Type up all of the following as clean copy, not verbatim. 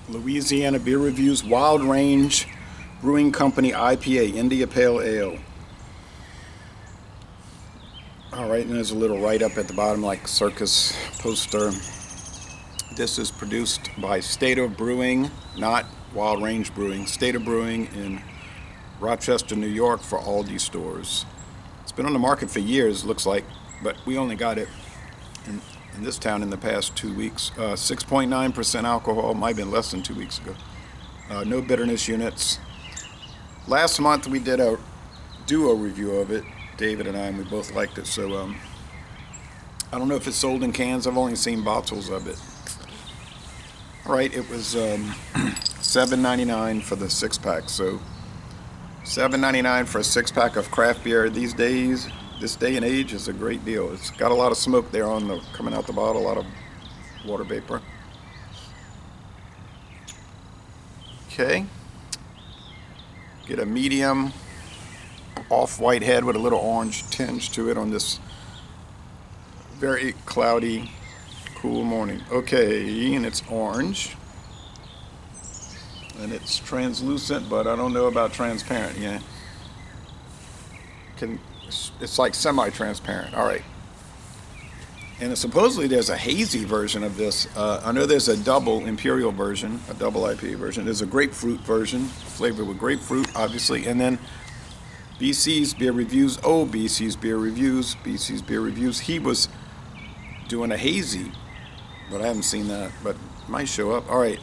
Louisiana Beer Reviews Wild Range Brewing Company IPA, India Pale Ale. Alright, and there's a little write-up at the bottom like circus poster. This is produced by State of Brewing, not Wild Range Brewing. State of Brewing in Rochester, New York for Aldi stores. It's been on the market for years, looks like, but we only got it in this town in the past 2 weeks. 6.9% alcohol, might have been less than 2 weeks ago. No bitterness units. Last month we did a duo review of it, David and I, and we both liked it. So I don't know if it's sold in cans. I've only seen bottles of it. All right, it was $7.99 for the 6-pack. So $7.99 for a 6-pack of craft beer these days, this day and age, is a great deal. It's got a lot of smoke there on the coming out the bottle, a lot of water vapor. Okay. Get a medium off-white head with a little orange tinge to it on this very cloudy, cool morning. Okay, and it's orange. And it's translucent, but I don't know about transparent. Yeah. It's like semi-transparent. All right. And supposedly there's a hazy version of this. I know there's a double imperial version, a double IPA version. There's a grapefruit version, flavored with grapefruit, obviously. And then BC's Beer Reviews, BC's Beer Reviews. He was doing a hazy, but I haven't seen that, but it might show up. All right.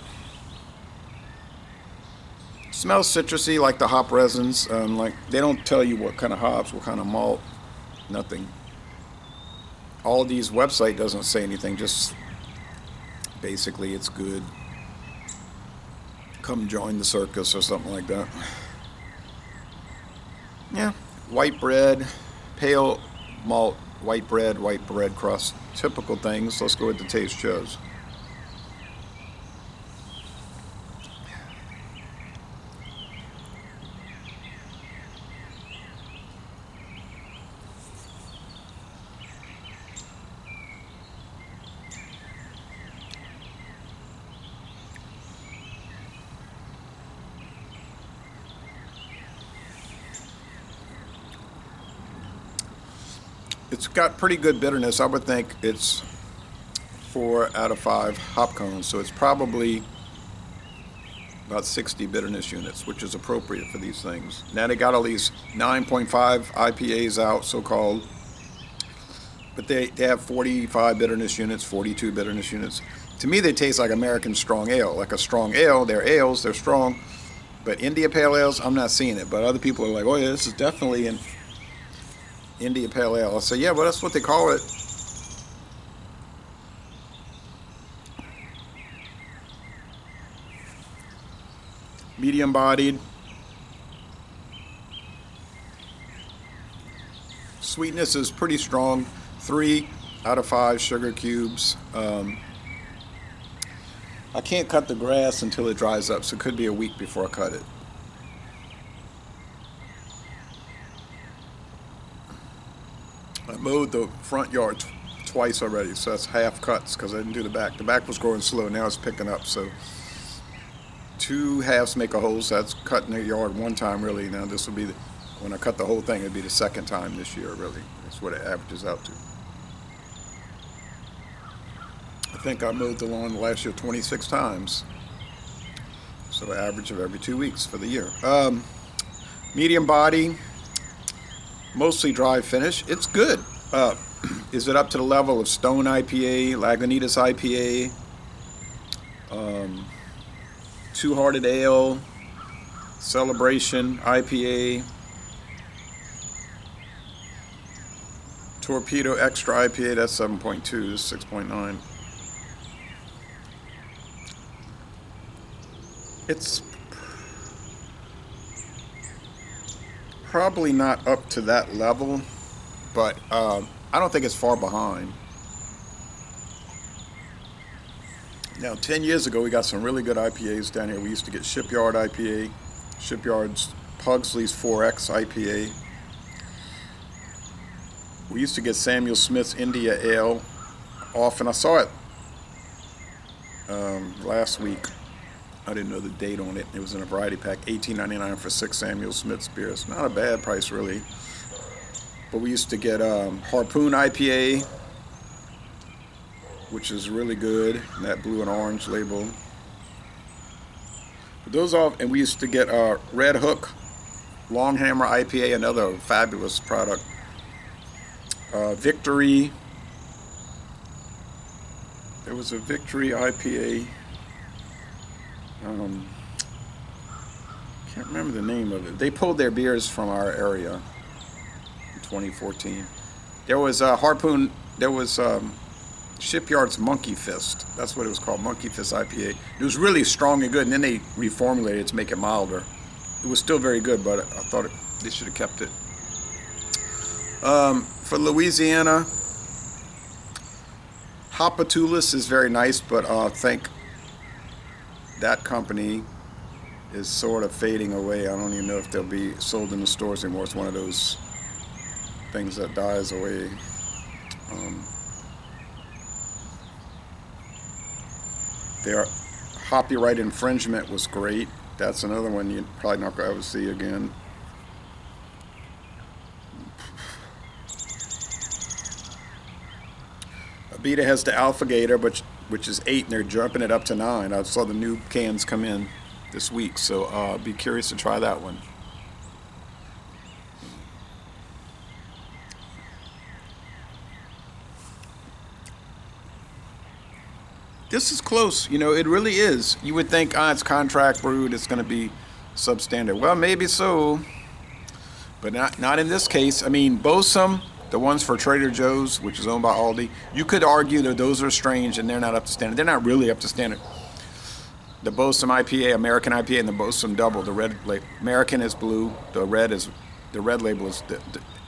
Smells citrusy, like the hop resins. Like they don't tell you what kind of hops, what kind of malt, nothing. Aldi's website doesn't say anything, just basically it's good. Come join the circus or something like that. Yeah, white bread, pale malt, white bread crust, typical things. Let's go with the taste shows. It's got pretty good bitterness. I would think it's 4 out of 5 hop cones, so it's probably about 60 bitterness units, which is appropriate for these things. Now they got all these 9.5 IPAs out, so-called, but they have 45 bitterness units, 42 bitterness units. To me, they taste like American strong ale. Like a strong ale, they're ales, they're strong, but India Pale Ales, I'm not seeing it. But other people are like, oh yeah, this is definitely an India Pale Ale. I say, yeah, well, that's what they call it. Medium bodied. Sweetness is pretty strong. 3 out of 5 sugar cubes. I can't cut the grass until it dries up, so it could be a week before I cut it. I mowed the front yard twice already, so that's half cuts because I didn't do the back. The back was growing slow, now it's picking up, so 2 halves make a whole, so that's cutting the yard one time really. Now this will be, when I cut the whole thing, it'll be the second time this year really. That's what it averages out to. I think I mowed the lawn last year 26 times, so an average of every 2 weeks for the year. Medium body. Mostly dry finish. It's good. Is it up to the level of Stone IPA, Lagunitas IPA, Two Hearted Ale, Celebration IPA, Torpedo Extra IPA? That's 7.2. This is 6.9. It's probably not up to that level, but I don't think it's far behind. Now, 10 years ago, we got some really good IPAs down here. We used to get Shipyard IPA, Shipyard's Pugsley's 4X IPA. We used to get Samuel Smith's India Ale often. I saw it last week I didn't know the date on it. It was in a variety pack, $18.99 for 6 Samuel Smith's beers. Not a bad price, really. But we used to get Harpoon IPA, which is really good, that blue and orange label. But those all, and we used to get Red Hook Longhammer IPA, another fabulous product. Victory. There was a Victory IPA. Can't remember the name of it. They pulled their beers from our area in 2014. There was Harpoon. There was Shipyard's Monkey Fist. That's what it was called, Monkey Fist IPA. It was really strong and good, and then they reformulated it to make it milder. It was still very good, but I thought they should have kept it. For Louisiana, Hopatulis is very nice, but I think that company is sort of fading away. I don't even know if they'll be sold in the stores anymore. It's one of those things that dies away. Their copyright infringement was great. That's another one you're probably not going to ever see again. Abita has the Alpha-Gator, which is 8, and they're jumping it up to 9. I saw the new cans come in this week, so I'll be curious to try that one. This is close, you know, it really is. You would think, it's contract brewed, it's going to be substandard. Well, maybe so, but not in this case. I mean, Bosom, the ones for Trader Joe's, which is owned by Aldi, you could argue that those are strange and they're not up to standard. They're not really up to standard. The Bosom IPA, American IPA, and the Bosom Double, the red American is blue, the red label is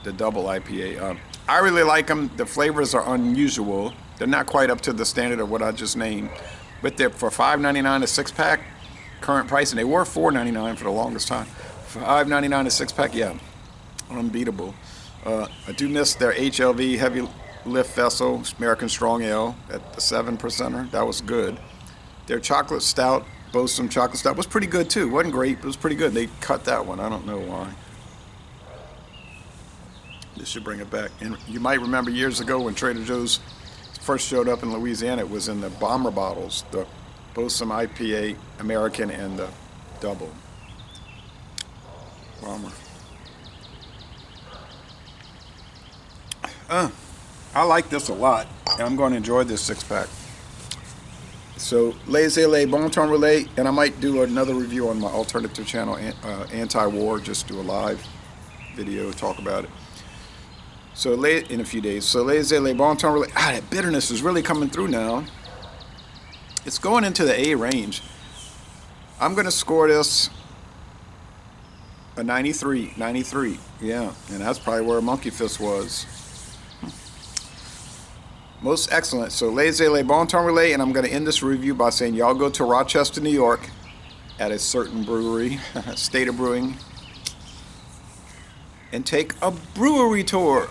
the double IPA. I really like them. The flavors are unusual. They're not quite up to the standard of what I just named, but they're for $5.99 a 6-pack, current price, and they were $4.99 for the longest time. $5.99 a 6-pack, yeah, unbeatable. I do miss their HLV Heavy Lift Vessel American Strong Ale at the 7%er. That was good. Their chocolate stout, Bosom chocolate stout, was pretty good too. Wasn't great, but it was pretty good. They cut that one. I don't know why. This should bring it back. And you might remember years ago when Trader Joe's first showed up in Louisiana, it was in the bomber bottles, the Bosom IPA American and the double bomber. I like this a lot, and I'm going to enjoy this 6-pack. So, Les Bon Ton Relais, and I might do another review on my alternative channel, Anti-War, just do a live video, talk about it. So, in a few days. So, Les Bon Ton Relais, that bitterness is really coming through now. It's going into the A range. I'm going to score this a 93, yeah, and that's probably where Monkey Fist was. Most excellent. So, Les Bon Ton Relais, and I'm going to end this review by saying y'all go to Rochester, New York, at a certain brewery, State of Brewing, and take a brewery tour.